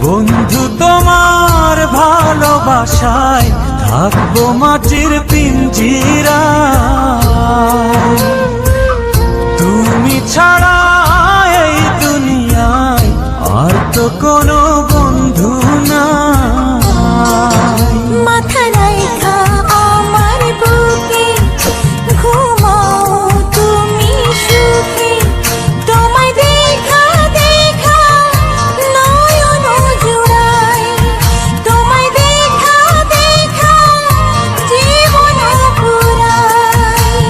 বন্ধু তোমার ভালোবাসায় থাকবো মাটির পিঞ্জিরায়। তুমি ছাড়া এই দুনিয়ায় আর তো কোনো বন্ধু নাই। মাথা রাইখা আমার বুকে ঘুমাও তুমি সুখে, তোমায় দেখা দেখা নয়ন জুড়াই, তোমায় দেখা দেখা জীবন পুরাই।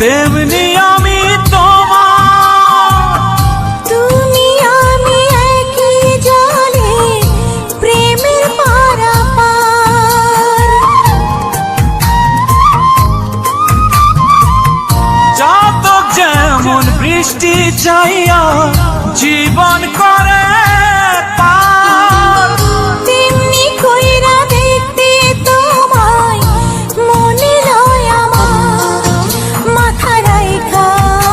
তেমনি আমি তোমার, তুমি আমি একই জলে প্রেমের পারাপার। চাতক যেমন বৃষ্টি চাইয়া জীবন করে পার, তেমনি কইরা দেখতে তোমায় মনে লয় আমার। মাথা রাইখা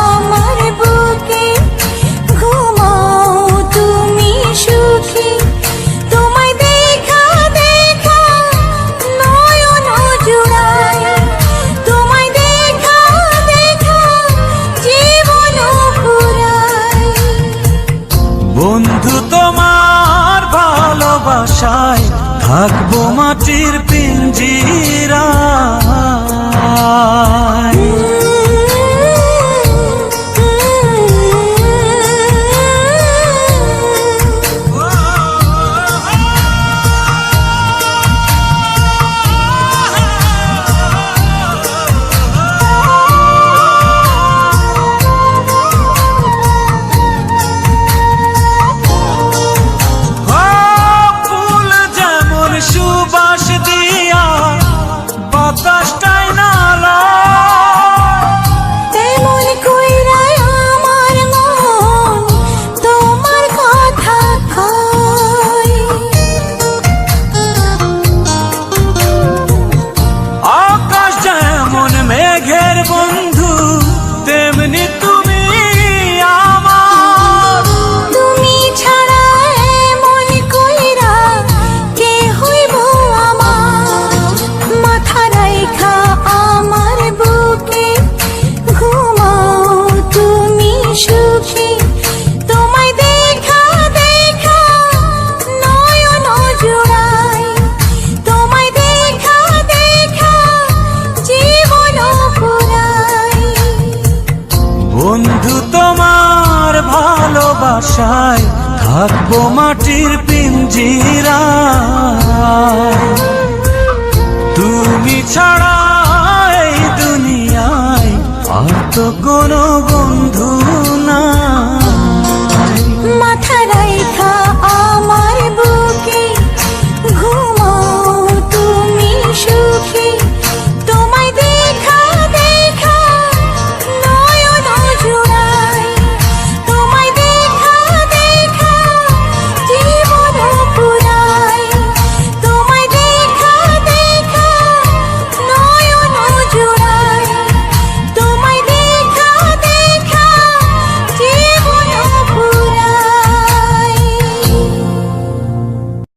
আমার বুকে ঘুমাও তুমি সুখী, তোমায় দেখা দেখা নয়ন জুড়াই, তোমায় দেখা দেখা জীবন পুরাই। বন্ধু তোমার ভালোবাসায় থাকবো মাটির পিঞ্জিরায়। সুবাস দিয়া বাতাসটাই নালা, তেমন কইরা আমার মন তোমার কথা কয়। আকাশ যেমন মেঘের বন্ধু তেমনি তুমি আমার। তুমি ছাড়া এমন কইরা কে হইব আমার। মাথা রাইখা আমার বুকে ঘুমাও তুমি সুখী, তোমায় দেখা দেখা নয়ন জুড়াই, তোমায় দেখা দেখা জীবন পুরাই। বন্ধু তোমার ভালোবাসায় থাকবো মাটির পিঞ্জিরায়। তুমি ছাড়া এই দুনিয়ায় আর তো কোনো বন্ধু